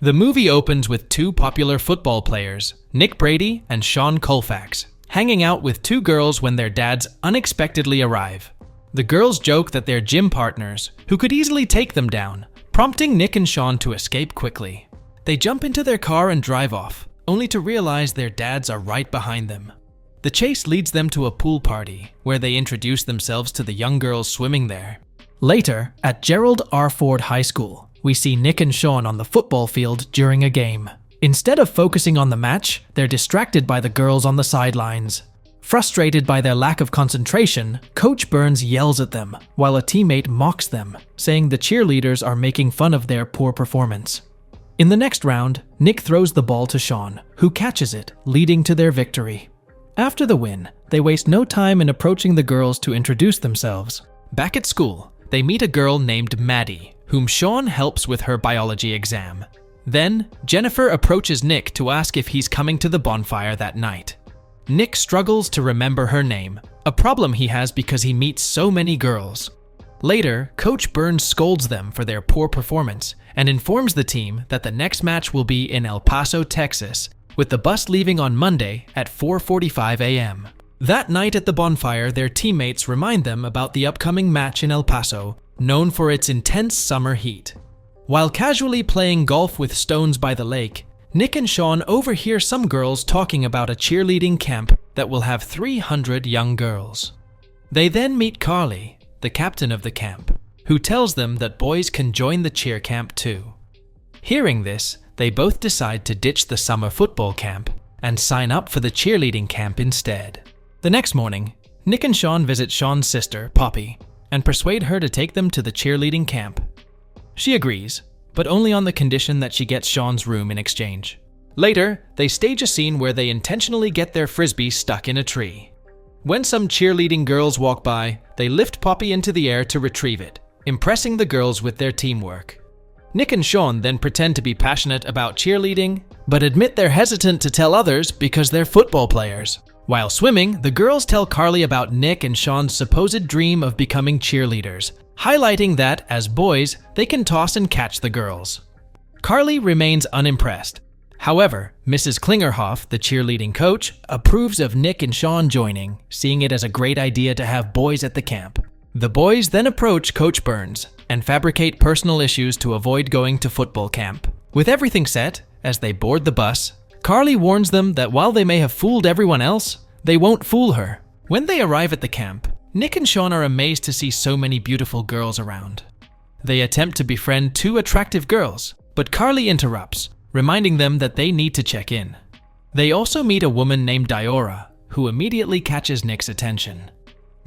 The movie opens with two popular football players, Nick Brady and Sean Colfax, hanging out with two girls when their dads unexpectedly arrive. The girls joke that they're gym partners who could easily take them down, prompting Nick and Sean to escape quickly. They jump into their car and drive off, only to realize their dads are right behind them. The chase leads them to a pool party, where they introduce themselves to the young girls swimming there. Later, at Gerald R. Ford High School, we see Nick and Sean on the football field during a game. Instead of focusing on the match, they're distracted by the girls on the sidelines. Frustrated by their lack of concentration, Coach Burns yells at them, while a teammate mocks them, saying the cheerleaders are making fun of their poor performance. In the next round, Nick throws the ball to Sean, who catches it, leading to their victory. After the win, they waste no time in approaching the girls to introduce themselves. Back at school, they meet a girl named Maddie, whom Sean helps with her biology exam. Then, Jennifer approaches Nick to ask if he's coming to the bonfire that night. Nick struggles to remember her name, a problem he has because he meets so many girls. Later, Coach Burns scolds them for their poor performance and informs the team that the next match will be in El Paso, Texas, with the bus leaving on Monday at 4:45 a.m. That night at the bonfire, their teammates remind them about the upcoming match in El Paso, known for its intense summer heat. While casually playing golf with stones by the lake, Nick and Sean overhear some girls talking about a cheerleading camp that will have 300 young girls. They then meet Carly, the captain of the camp, who tells them that boys can join the cheer camp too. Hearing this, they both decide to ditch the summer football camp and sign up for the cheerleading camp instead. The next morning, Nick and Sean visit Sean's sister, Poppy, and persuade her to take them to the cheerleading camp. She agrees, but only on the condition that she gets Sean's room in exchange. Later, they stage a scene where they intentionally get their frisbee stuck in a tree. When some cheerleading girls walk by, they lift Poppy into the air to retrieve it, impressing the girls with their teamwork. Nick and Sean then pretend to be passionate about cheerleading, but admit they're hesitant to tell others because they're football players. While swimming, the girls tell Carly about Nick and Sean's supposed dream of becoming cheerleaders, highlighting that, as boys, they can toss and catch the girls. Carly remains unimpressed. However, Mrs. Klingerhoff, the cheerleading coach, approves of Nick and Sean joining, seeing it as a great idea to have boys at the camp. The boys then approach Coach Burns and fabricate personal issues to avoid going to football camp. With everything set, as they board the bus, Carly warns them that while they may have fooled everyone else, they won't fool her. When they arrive at the camp, Nick and Sean are amazed to see so many beautiful girls around. They attempt to befriend two attractive girls, but Carly interrupts, reminding them that they need to check in. They also meet a woman named Diora, who immediately catches Nick's attention.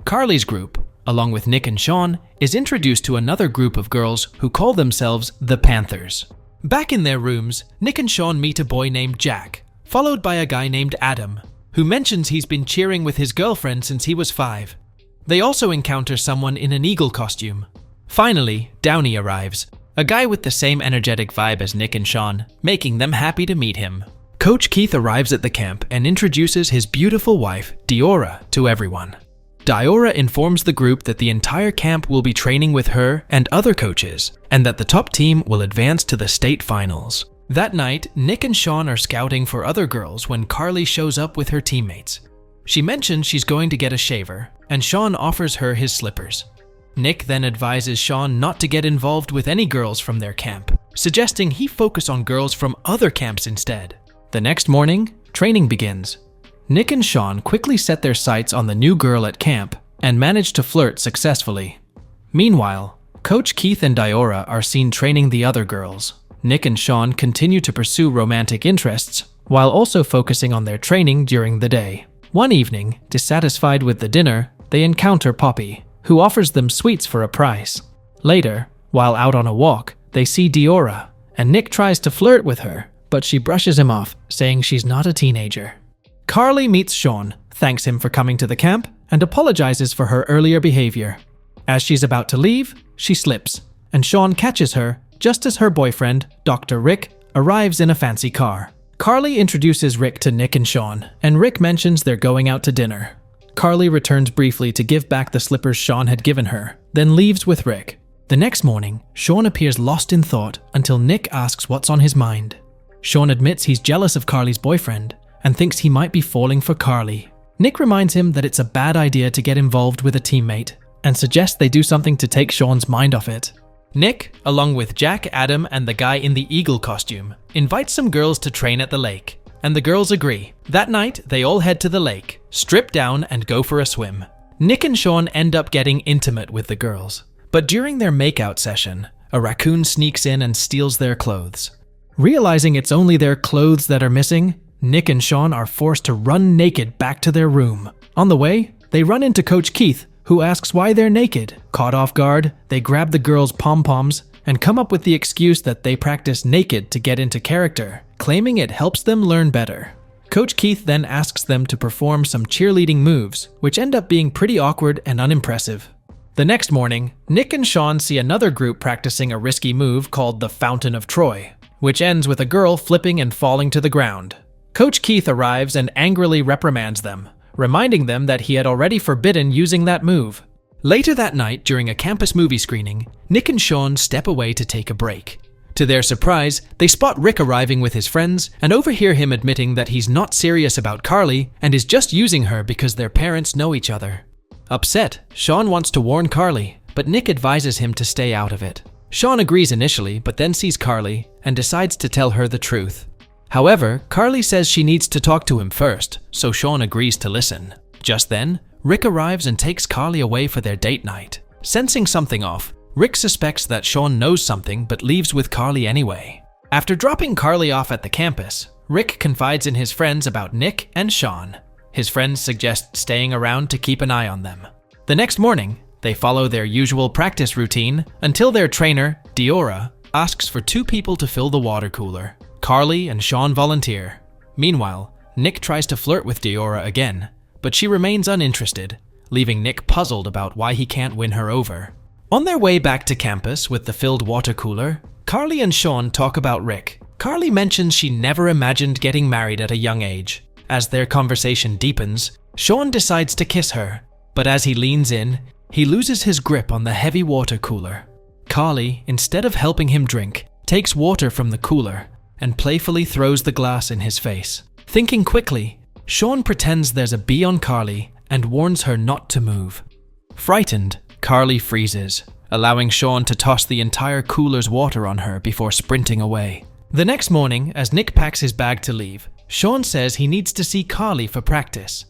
Carly's group, along with Nick and Sean, is introduced to another group of girls who call themselves the Panthers. Back in their rooms, Nick and Sean meet a boy named Jack, followed by a guy named Adam, who mentions he's been cheering with his girlfriend since he was 5. They also encounter someone in an eagle costume. Finally, Downey arrives, a guy with the same energetic vibe as Nick and Sean, making them happy to meet him. Coach Keith arrives at the camp and introduces his beautiful wife, Diora, to everyone. Diora informs the group that the entire camp will be training with her and other coaches, and that the top team will advance to the state finals. That night, Nick and Sean are scouting for other girls when Carly shows up with her teammates. She mentions she's going to get a shaver, and Sean offers her his slippers. Nick then advises Sean not to get involved with any girls from their camp, suggesting he focus on girls from other camps instead. The next morning, training begins. Nick and Sean quickly set their sights on the new girl at camp and manage to flirt successfully. Meanwhile, Coach Keith and Diora are seen training the other girls. Nick and Sean continue to pursue romantic interests while also focusing on their training during the day. One evening, dissatisfied with the dinner, they encounter Poppy, who offers them sweets for a price. Later, while out on a walk, they see Diora, and Nick tries to flirt with her, but she brushes him off, saying she's not a teenager. Carly meets Sean, thanks him for coming to the camp, and apologizes for her earlier behavior. As she's about to leave, she slips, and Sean catches her just as her boyfriend, Dr. Rick, arrives in a fancy car. Carly introduces Rick to Nick and Sean, and Rick mentions they're going out to dinner. Carly returns briefly to give back the slippers Sean had given her, then leaves with Rick. The next morning, Sean appears lost in thought until Nick asks what's on his mind. Sean admits he's jealous of Carly's boyfriend and thinks he might be falling for Carly. Nick reminds him that it's a bad idea to get involved with a teammate and suggests they do something to take Sean's mind off it. Nick, along with Jack, Adam, and the guy in the eagle costume, invites some girls to train at the lake, and the girls agree. That night, they all head to the lake, strip down, and go for a swim. Nick and Sean end up getting intimate with the girls, but during their makeout session, a raccoon sneaks in and steals their clothes. Realizing it's only their clothes that are missing, Nick and Sean are forced to run naked back to their room. On the way, they run into Coach Keith, who asks why they're naked. Caught off guard, they grab the girls' pom-poms and come up with the excuse that they practice naked to get into character, claiming it helps them learn better. Coach Keith then asks them to perform some cheerleading moves, which end up being pretty awkward and unimpressive. The next morning, Nick and Sean see another group practicing a risky move called the Fountain of Troy, which ends with a girl flipping and falling to the ground. Coach Keith arrives and angrily reprimands them, reminding them that he had already forbidden using that move. Later that night, during a campus movie screening, Nick and Sean step away to take a break. To their surprise, they spot Rick arriving with his friends and overhear him admitting that he's not serious about Carly and is just using her because their parents know each other. Upset, Sean wants to warn Carly, but Nick advises him to stay out of it. Sean agrees initially, but then sees Carly and decides to tell her the truth. However, Carly says she needs to talk to him first, so Sean agrees to listen. Just then, Rick arrives and takes Carly away for their date night. Sensing something off, Rick suspects that Sean knows something but leaves with Carly anyway. After dropping Carly off at the campus, Rick confides in his friends about Nick and Sean. His friends suggest staying around to keep an eye on them. The next morning, they follow their usual practice routine until their trainer, Diora, asks for 2 people to fill the water cooler. Carly and Sean volunteer. Meanwhile, Nick tries to flirt with Diora again, but she remains uninterested, leaving Nick puzzled about why he can't win her over. On their way back to campus with the filled water cooler, Carly and Sean talk about Rick. Carly mentions she never imagined getting married at a young age. As their conversation deepens, Sean decides to kiss her, but as he leans in, he loses his grip on the heavy water cooler. Carly, instead of helping him drink, takes water from the cooler and playfully throws the glass in his face. Thinking quickly, Sean pretends there's a bee on Carly and warns her not to move. Frightened, Carly freezes, allowing Sean to toss the entire cooler's water on her before sprinting away. The next morning, as Nick packs his bag to leave, Sean says he needs to see Carly for practice.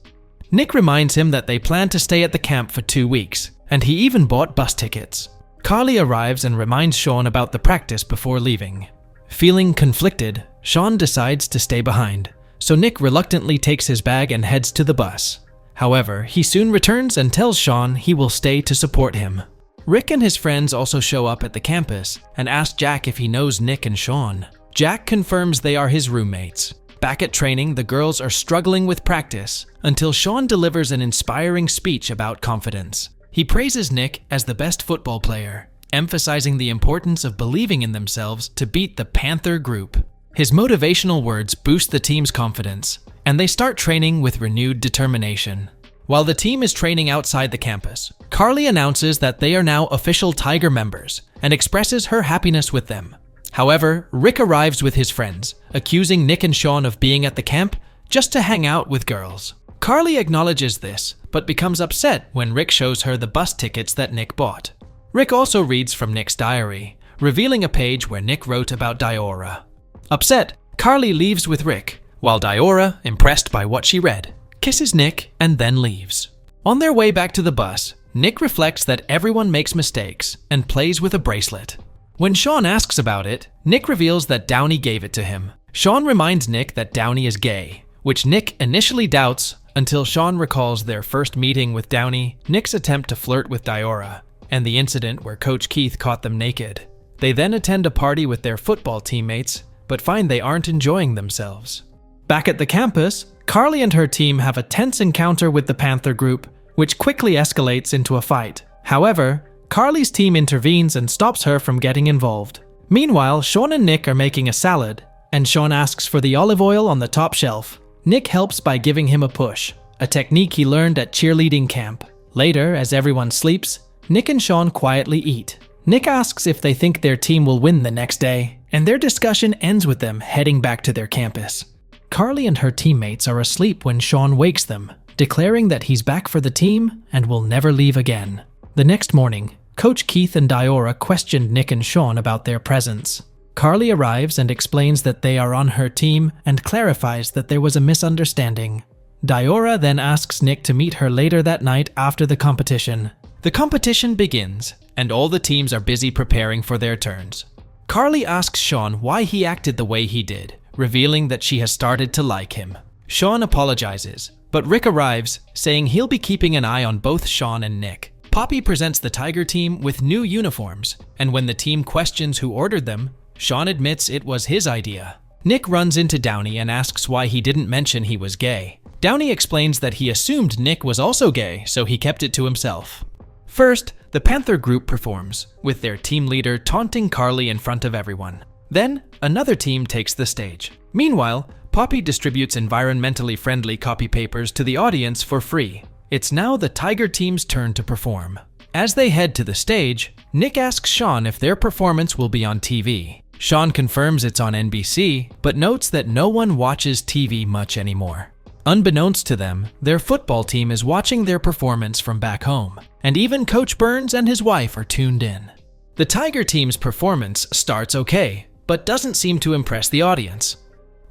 Nick reminds him that they plan to stay at the camp for 2 weeks, and he even bought bus tickets. Carly arrives and reminds Sean about the practice before leaving. Feeling conflicted, Sean decides to stay behind, so Nick reluctantly takes his bag and heads to the bus. However, he soon returns and tells Sean he will stay to support him. Rick and his friends also show up at the campus and ask Jack if he knows Nick and Sean. Jack confirms they are his roommates. Back at training, the girls are struggling with practice until Sean delivers an inspiring speech about confidence. He praises Nick as the best football player, emphasizing the importance of believing in themselves to beat the Panther group. His motivational words boost the team's confidence, and they start training with renewed determination. While the team is training outside the campus, Carly announces that they are now official Tiger members and expresses her happiness with them. However, Rick arrives with his friends, accusing Nick and Sean of being at the camp just to hang out with girls. Carly acknowledges this, but becomes upset when Rick shows her the bus tickets that Nick bought. Rick also reads from Nick's diary, revealing a page where Nick wrote about Diora. Upset, Carly leaves with Rick, while Diora, impressed by what she read, kisses Nick and then leaves. On their way back to the bus, Nick reflects that everyone makes mistakes and plays with a bracelet. When Sean asks about it, Nick reveals that Downey gave it to him. Sean reminds Nick that Downey is gay, which Nick initially doubts until Sean recalls their first meeting with Downey, Nick's attempt to flirt with Diora, and the incident where Coach Keith caught them naked. They then attend a party with their football teammates, but find they aren't enjoying themselves. Back at the campus, Carly and her team have a tense encounter with the Panther group, which quickly escalates into a fight. However, Carly's team intervenes and stops her from getting involved. Meanwhile, Sean and Nick are making a salad, and Sean asks for the olive oil on the top shelf. Nick helps by giving him a push, a technique he learned at cheerleading camp. Later, as everyone sleeps, Nick and Sean quietly eat. Nick asks if they think their team will win the next day, and their discussion ends with them heading back to their campus. Carly and her teammates are asleep when Sean wakes them, declaring that he's back for the team and will never leave again. The next morning, Coach Keith and Diora questioned Nick and Sean about their presence. Carly arrives and explains that they are on her team and clarifies that there was a misunderstanding. Diora then asks Nick to meet her later that night after the competition. The competition begins, and all the teams are busy preparing for their turns. Carly asks Sean why he acted the way he did, revealing that she has started to like him. Sean apologizes, but Rick arrives, saying he'll be keeping an eye on both Sean and Nick. Poppy presents the Tiger team with new uniforms, and when the team questions who ordered them, Sean admits it was his idea. Nick runs into Downey and asks why he didn't mention he was gay. Downey explains that he assumed Nick was also gay, so he kept it to himself. First, the Panther group performs, with their team leader taunting Carly in front of everyone. Then, another team takes the stage. Meanwhile, Poppy distributes environmentally friendly copy papers to the audience for free. It's now the Tiger team's turn to perform. As they head to the stage, Nick asks Sean if their performance will be on TV. Sean confirms it's on NBC, but notes that no one watches TV much anymore. Unbeknownst to them, their football team is watching their performance from back home, and even Coach Burns and his wife are tuned in. The Tiger team's performance starts okay, but doesn't seem to impress the audience.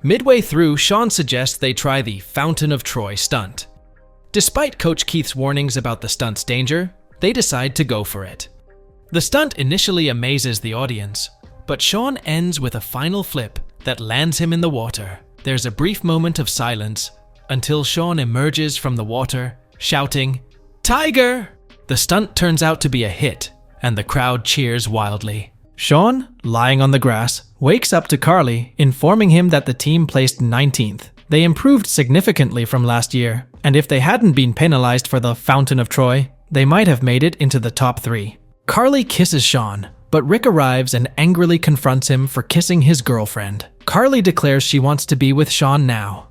Midway through, Sean suggests they try the Fountain of Troy stunt. Despite Coach Keith's warnings about the stunt's danger, they decide to go for it. The stunt initially amazes the audience, but Sean ends with a final flip that lands him in the water. There's a brief moment of silence until Sean emerges from the water, shouting, "Tiger!" The stunt turns out to be a hit, and the crowd cheers wildly. Sean, lying on the grass, wakes up to Carly, informing him that the team placed 19th. They improved significantly from last year, and if they hadn't been penalized for the Fountain of Troy, they might have made it into the top 3. Carly kisses Sean, but Rick arrives and angrily confronts him for kissing his girlfriend. Carly declares she wants to be with Sean now.